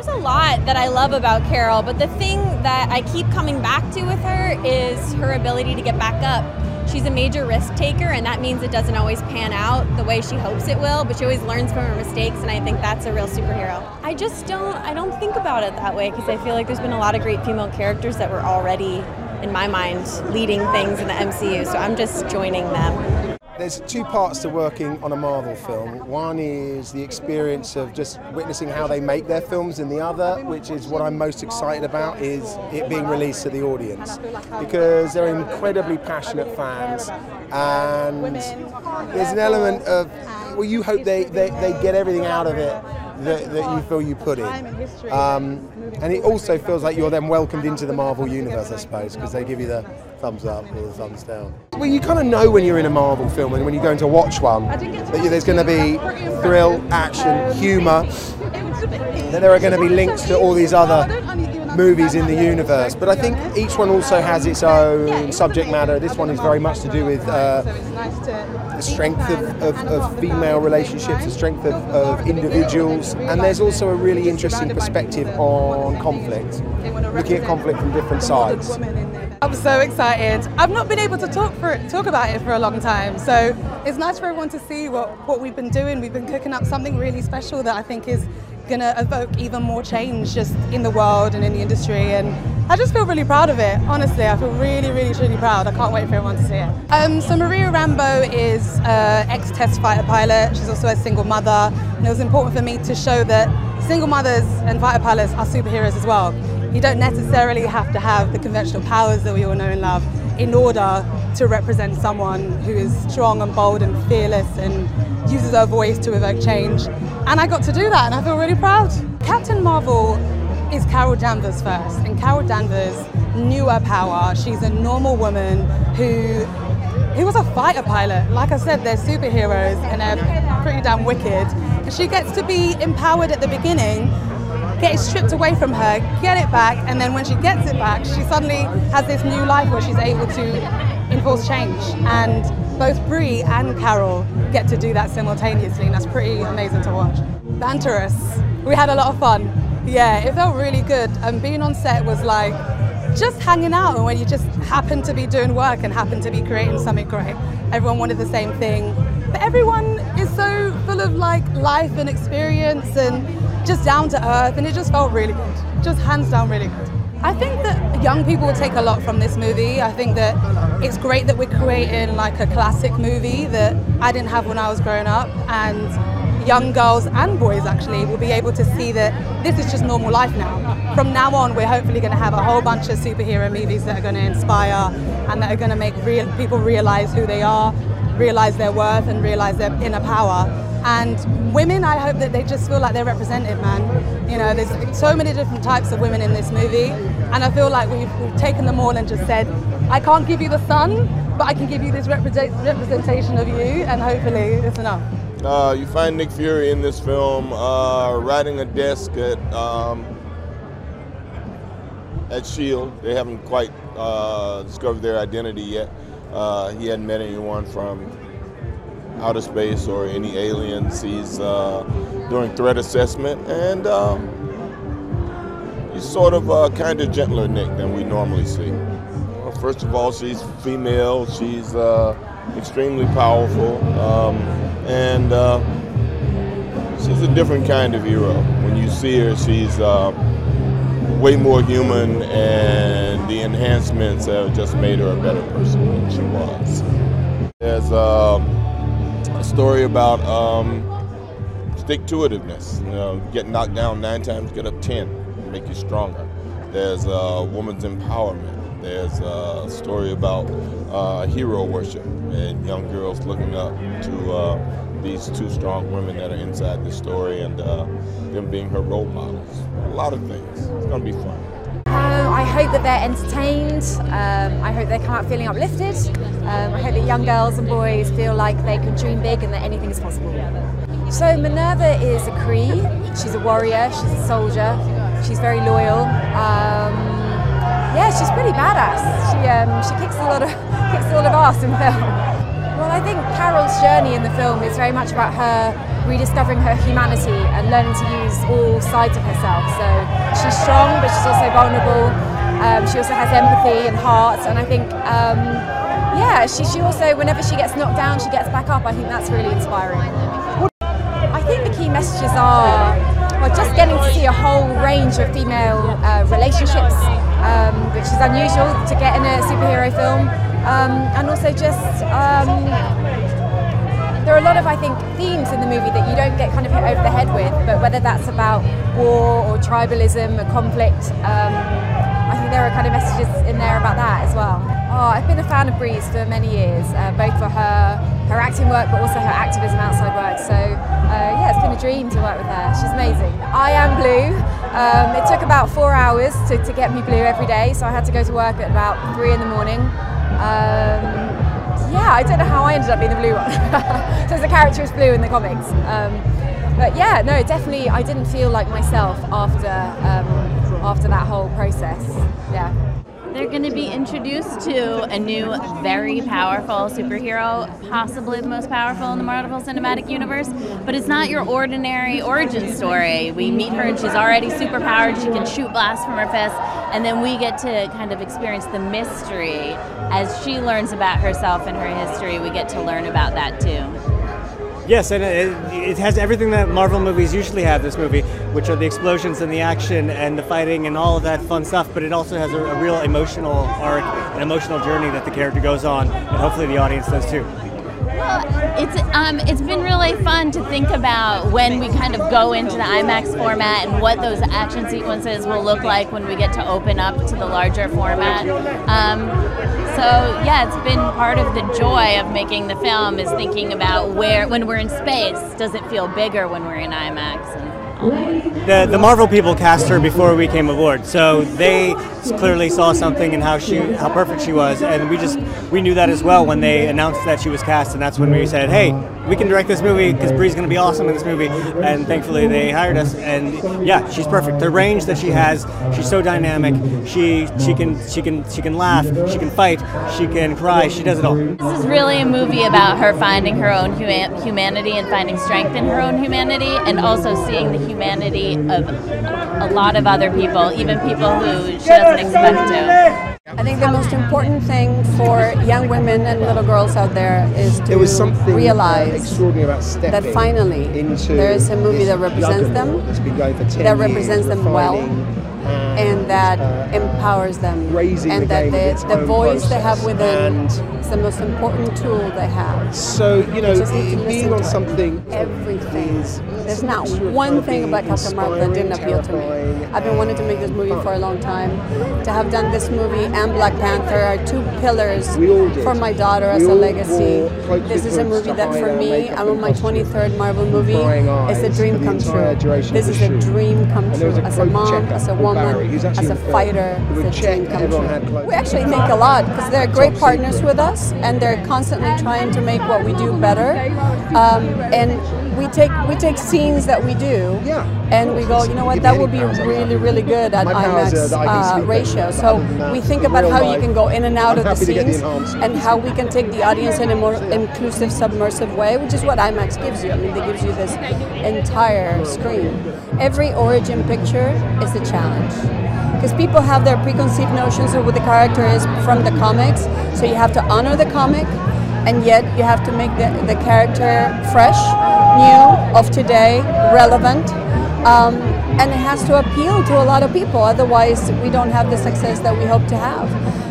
There's a lot that I love about Carol, but the thing that I keep coming back to with her is her ability to get back up. She's a major risk taker, and that means it doesn't always pan out the way she hopes it will, but she always learns from her mistakes, and I think that's a real superhero. I don't think about it that way, because I feel like there's been a lot of great female characters that were already, in my mind, leading things in the MCU, so I'm just joining them. There's two parts to working on a Marvel film. One is the experience of just witnessing how they make their films, and the other, which is what I'm most excited about, is it being released to the audience. Because they're incredibly passionate fans, and there's an element of, well, you hope they get everything out of it that you feel you put in. And it also feels like you're then welcomed into the Marvel universe, I suppose, because they give you the thumbs up or the thumbs down. Well, you kind of know when you're in a Marvel film and when you're going to watch one that there's going to be thrill, action, humour, that there are going to be links to all these other movies in the universe. But I think each one also has its own subject matter. This one is very much to do with the strength of female relationships, the strength of individuals, and there's also a really interesting perspective on conflict, looking at conflict from different sides. I'm so excited. I've not been able to talk about it for a long time, so it's nice for everyone to see what we've been doing. We've been cooking up something really special that I think is going to evoke even more change just in the world and in the industry, and I just feel really proud of it. Honestly, I feel really, really, truly proud. I can't wait for everyone to see it. So Maria Rambeau is an ex-test fighter pilot. She's also a single mother, and it was important for me to show that single mothers and fighter pilots are superheroes as well. You don't necessarily have to have the conventional powers that we all know and love in order to represent someone who is strong and bold and fearless and uses her voice to evoke change. And I got to do that, and I feel really proud. Captain Marvel is Carol Danvers first, and Carol Danvers knew her power. She's a normal woman who was a fighter pilot. Like I said, they're superheroes and they're pretty damn wicked. And she gets to be empowered at the beginning, get it stripped away from her, get it back, and then when she gets it back, she suddenly has this new life where she's able to enforce change. And both Brie and Carol get to do that simultaneously, and that's pretty amazing to watch. Banterous. We had a lot of fun. Yeah, it felt really good. Being on set was like just hanging out, and when you just happen to be doing work and happen to be creating something great. Everyone wanted the same thing. But everyone is so full of like life and experience and just down to earth, and it just felt really good. Just hands down really good. I think that young people will take a lot from this movie. I think that it's great that we're creating like a classic movie that I didn't have when I was growing up, and young girls and boys actually will be able to see that this is just normal life now. From now on, we're hopefully going to have a whole bunch of superhero movies that are going to inspire and that are going to make people realize who they are, realize their worth, and realize their inner power. And women, I hope that they just feel like they're represented, man. You know, there's so many different types of women in this movie, and I feel like we've taken them all and just said, I can't give you the sun, but I can give you this representation of you, and hopefully it's enough. You find Nick Fury in this film riding a desk at S.H.I.E.L.D. They haven't quite discovered their identity yet. He hadn't met anyone from outer space or any aliens. He's doing threat assessment, and he's sort of kind of gentler Nick than we normally see. Well, first of all, she's female. She's extremely powerful, and she's a different kind of hero. When you see her, she's way more human, and the enhancements have just made her a better person than she was. There's a story about stick-to-itiveness. You know, get knocked down 9 times, get up 10, make you stronger. There's woman's empowerment. There's a story about hero worship and young girls looking up to these 2 strong women that are inside the story, and them being her role models. A lot of things. It's going to be fun. I hope that they're entertained. I hope they come out feeling uplifted. I hope that young girls and boys feel like they can dream big and that anything is possible. So Minn-Erva is a Cree. She's a warrior. She's a soldier. She's very loyal. Yeah, she's pretty badass. She kicks a lot of ass in film. Well, I think Carol's journey in the film is very much about her rediscovering her humanity and learning to use all sides of herself. So she's strong, but she's also vulnerable. She also has empathy and heart, and I think, she also, whenever she gets knocked down, she gets back up. I think that's really inspiring. I think the key messages are, well, just getting to see a whole range of female relationships, which is unusual to get in a superhero film, and also just there are a lot of, I think, themes in the movie that you don't get kind of hit over the head with, but whether that's about war or tribalism or conflict, I think there are kind of messages in there about that as well. Oh, I've been a fan of Brie's for many years, both for her acting work, but also her activism outside work. So it's been a dream to work with her. She's amazing. I am blue. It took about 4 hours to get me blue every day, so I had to go to work at about 3 in the morning. I don't know how I ended up being the blue one. So the character was blue in the comics. But yeah, no, definitely I didn't feel like myself after that whole process. Yeah. They're going to be introduced to a new, very powerful superhero, possibly the most powerful in the Marvel Cinematic Universe, but it's not your ordinary origin story. We meet her and she's already superpowered, she can shoot blasts from her fist, and then we get to kind of experience the mystery. As she learns about herself and her history, we get to learn about that too. Yes, and it has everything that Marvel movies usually have, this movie, which are the explosions and the action and the fighting and all of that fun stuff, but it also has a real emotional arc, an emotional journey that the character goes on, and hopefully the audience does too. Well, it's been really fun to think about when we kind of go into the IMAX format and what those action sequences will look like when we get to open up to the larger format. It's been part of the joy of making the film is thinking about when we're in space, does it feel bigger when we're in IMAX? The Marvel people cast her before we came aboard, so they clearly saw something in how perfect she was, and we knew that as well when they announced that she was cast, and that's when we said, hey, we can direct this movie because Brie's going to be awesome in this movie, and thankfully they hired us, and yeah, she's perfect. The range that she has, she's so dynamic. She can laugh, she can fight, she can cry, she does it all. This is really a movie about her finding her own humanity and finding strength in her own humanity, and also seeing the humanity of a lot of other people, even people who she doesn't expect to. I think the most important thing for young women and little girls out there is to realize that finally there is a movie that represents them, that represents them well, and that empowers them, and that the voice they have within is the most important tool they have. So, being on something... Everything. There's not one thing about Captain Marvel that didn't appeal to me. I've been wanting to make this movie for a long time. To have done this movie and Black Panther are two pillars for my daughter as a legacy. This is a movie that for me, I'm on my 23rd Marvel movie, it's a dream come true. This is a dream come true. As a mom, as a woman, as a fighter, it's a dream come true. We actually think a lot because they're great partners with us and they're constantly trying to make what we do better. And we take scenes that we do and we go, you know what, that would be really, really good at IMAX ratio. So we think about how you can go in and out of the scenes and how we can take the audience in a more inclusive, submersive way, which is what IMAX gives you. I mean, it gives you this entire screen. Every origin picture is a challenge. Because people have their preconceived notions of what the character is from the comics, so you have to honor the comic, and yet you have to make the character fresh, new, of today, relevant, and it has to appeal to a lot of people, otherwise we don't have the success that we hope to have.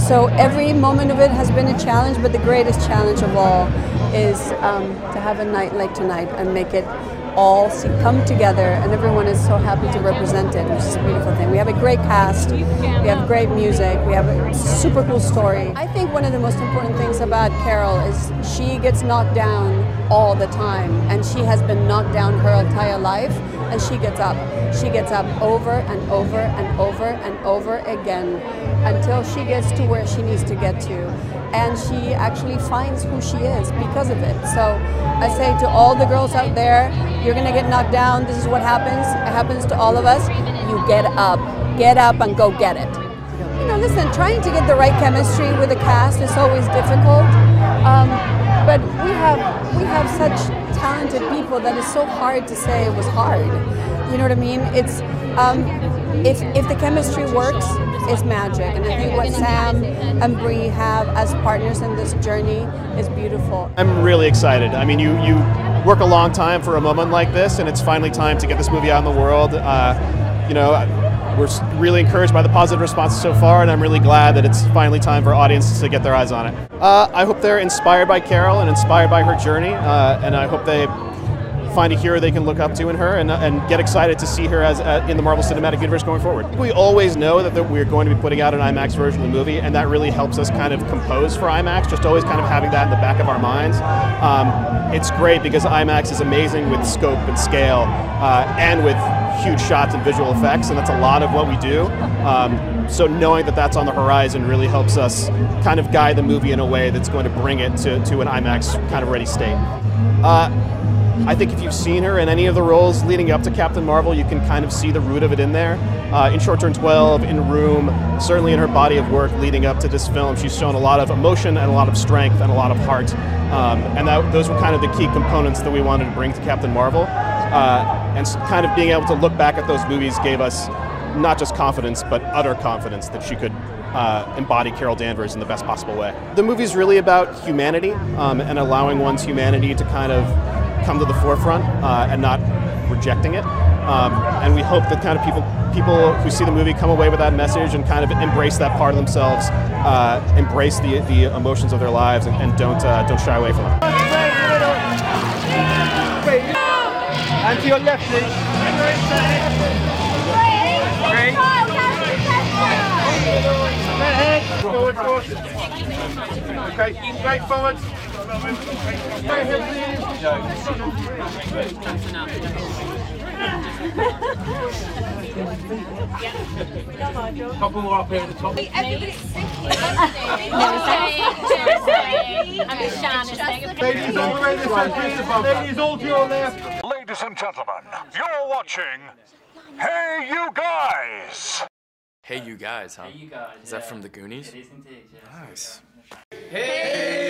So every moment of it has been a challenge, but the greatest challenge of all is to have a night like tonight and make it all come together, and everyone is so happy to represent it, which is a beautiful thing. We have a great cast, we have great music, we have a super cool story. I think one of the most important things about Carol is she gets knocked down all the time, and she has been knocked down her entire life, and she gets up. She gets up over and over and over and over again until she gets to where she needs to get to. And she actually finds who she is because of it. So I say to all the girls out there, you're gonna get knocked down, this is what happens, it happens to all of us. You get up and go get it. Listen, trying to get the right chemistry with the cast is always difficult. But we have such talented people that it's so hard to say it was hard. You know what I mean? It's if the chemistry works, it's magic. And I think what Sam and Brie have as partners in this journey is beautiful. I'm really excited. I mean, you work a long time for a moment like this, and it's finally time to get this movie out in the world. You know, we're really encouraged by the positive response so far, and I'm really glad that it's finally time for audiences to get their eyes on it. I hope they're inspired by Carol and inspired by her journey, and I hope they find a hero they can look up to in her, and get excited to see her as in the Marvel Cinematic Universe going forward. We always know that we're going to be putting out an IMAX version of the movie, and that really helps us kind of compose for IMAX, just always kind of having that in the back of our minds. It's great because IMAX is amazing with scope and scale, and with huge shots and visual effects, and that's a lot of what we do. So knowing that that's on the horizon really helps us kind of guide the movie in a way that's going to bring it to an IMAX kind of ready state. I think if you've seen her in any of the roles leading up to Captain Marvel, you can kind of see the root of it in there. In Short Turn 12, in Room, certainly in her body of work leading up to this film, she's shown a lot of emotion and a lot of strength and a lot of heart. And those were kind of the key components that we wanted to bring to Captain Marvel. And kind of being able to look back at those movies gave us not just confidence, but utter confidence that she could embody Carol Danvers in the best possible way. The movie's really about humanity, and allowing one's humanity to kind of come to the forefront, and not rejecting it. And we hope that kind of people who see the movie come away with that message and kind of embrace that part of themselves, embrace the emotions of their lives, and don't shy away from them. And to your left, please. Great. Forward, forward. Okay, straight forward. Right here, please. Couple more up here at the top. Everybody's sinking. Ladies all the way this way, please. Ladies all to your left. Ladies and gentlemen, you're watching Hey You Guys! Hey You Guys, huh? Hey You Guys. Is that from the Goonies? It is indeed, yes. Nice. Hey!